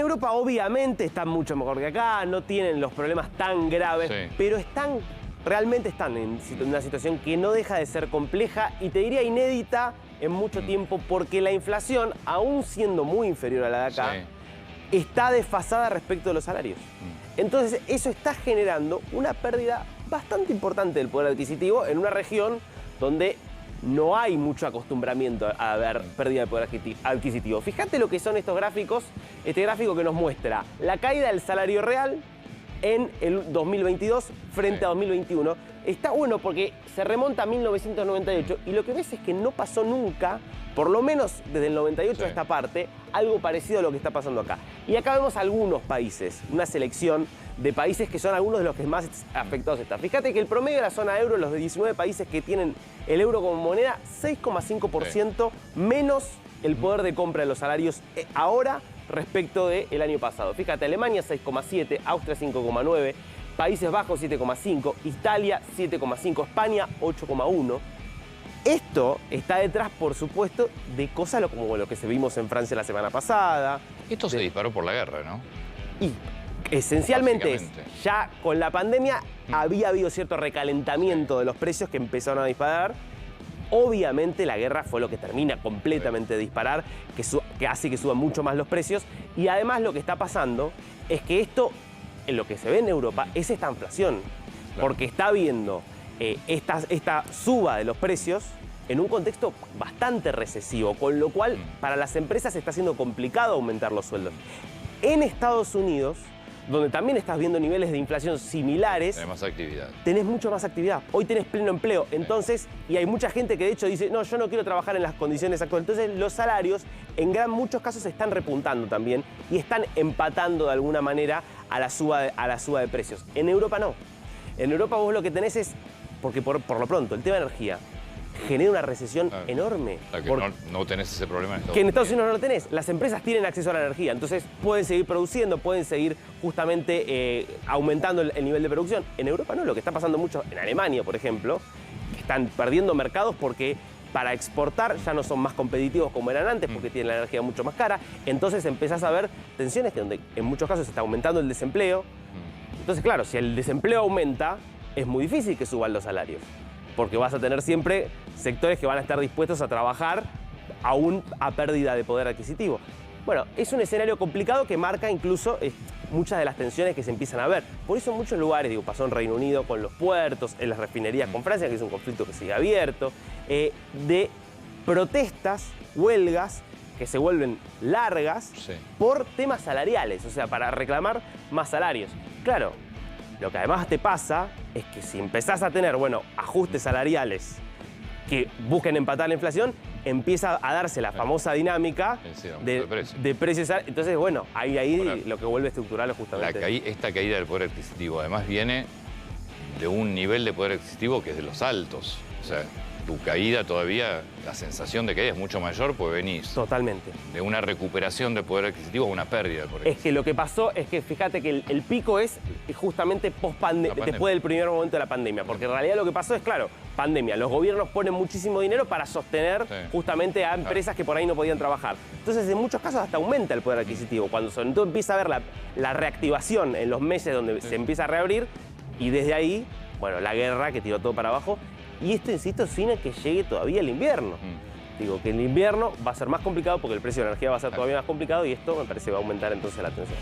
Europa obviamente están mucho mejor que acá, no tienen los problemas tan graves, Sí. pero realmente están en una situación que no deja de ser compleja y te diría inédita en mucho tiempo, porque la inflación, aún siendo muy inferior a la de acá, está desfasada respecto de los salarios. Entonces eso está generando una pérdida bastante importante del poder adquisitivo en una región donde no hay mucho acostumbramiento a ver pérdida de poder adquisitivo. Fíjate lo que son estos gráficos, este gráfico que nos muestra la caída del salario real en el 2022 frente a 2021. Está bueno porque se remonta a 1998 y lo que ves es que no pasó nunca, por lo menos desde el 98 a esta parte, algo parecido a lo que está pasando acá. Y acá vemos algunos países, una selección de países que son algunos de los que más afectados están. Fíjate que el promedio de la zona euro, los de 19 países que tienen el euro como moneda, 6,5% menos el poder de compra de los salarios ahora respecto del año pasado. Fíjate, Alemania 6,7, Austria 5,9, Países Bajos 7,5, Italia 7,5, España 8,1. Esto está detrás, por supuesto, de cosas como lo que se vimos en Francia la semana pasada. Esto se disparó por la guerra, ¿no? Y esencialmente Básicamente. ya con la pandemia había habido cierto recalentamiento de los precios que empezaron a disparar. Obviamente la guerra fue lo que termina completamente de disparar, que hace que suban mucho más los precios. Y además lo que está pasando es que esto, en lo que se ve en Europa, es esta inflación. Porque está habiendo esta suba de los precios en un contexto bastante recesivo, con lo cual para las empresas está siendo complicado aumentar los sueldos. En Estados Unidos, donde también estás viendo niveles de inflación similares, Hay más actividad. tenés mucho más actividad. Hoy tenés pleno empleo. Entonces, y hay mucha gente que de hecho dice, no, yo no quiero trabajar en las condiciones actuales. Entonces, los salarios en muchos casos están repuntando también y están empatando de alguna manera a la suba de precios. En Europa no. En Europa vos lo que tenés es, porque por lo pronto, el tema de energía genera una recesión enorme. O sea, que no tenés ese problema en Estados Que en Unidos. Estados Unidos no lo tenés. Las empresas tienen acceso a la energía, entonces pueden seguir produciendo, pueden seguir justamente aumentando el nivel de producción. En Europa no, lo que está pasando mucho en Alemania, por ejemplo, que están perdiendo mercados porque para exportar ya no son más competitivos como eran antes porque tienen la energía mucho más cara. Entonces empezás a ver tensiones que donde en muchos casos está aumentando el desempleo. Entonces, claro, si el desempleo aumenta, es muy difícil que suban los salarios. Porque vas a tener siempre sectores que van a estar dispuestos a trabajar aún a pérdida de poder adquisitivo. Bueno, es un escenario complicado que marca incluso muchas de las tensiones que se empiezan a ver. Por eso en muchos lugares, pasó en Reino Unido con los puertos, en las refinerías con Francia, que es un conflicto que sigue abierto, de protestas, huelgas, que se vuelven largas por temas salariales, o sea, para reclamar más salarios. Claro, lo que además te pasa es que si empezás a tener, ajustes salariales que busquen empatar la inflación, empieza a darse la famosa dinámica de precios. Entonces, ahí lo que vuelve estructural es justamente... Esta caída del poder adquisitivo además viene de un nivel de poder adquisitivo que es de los altos. O sea, tu caída todavía, la sensación de caída es mucho mayor porque venís totalmente de una recuperación de poder adquisitivo a una pérdida de poder adquisitivo. Es que lo que pasó es que fíjate que el pico es justamente después del primer momento de la pandemia, porque en realidad lo que pasó es, claro, pandemia, los gobiernos ponen muchísimo dinero para sostener justamente a empresas que por ahí no podían trabajar. Entonces, en muchos casos hasta aumenta el poder adquisitivo. Cuando sobre todo empieza a ver la reactivación en los meses donde se empieza a reabrir, y desde ahí, la guerra que tiró todo para abajo. Y esto, insisto, sin que llegue todavía el invierno. Digo que el invierno va a ser más complicado porque el precio de la energía va a ser todavía más complicado y esto me parece va a aumentar entonces la tensión.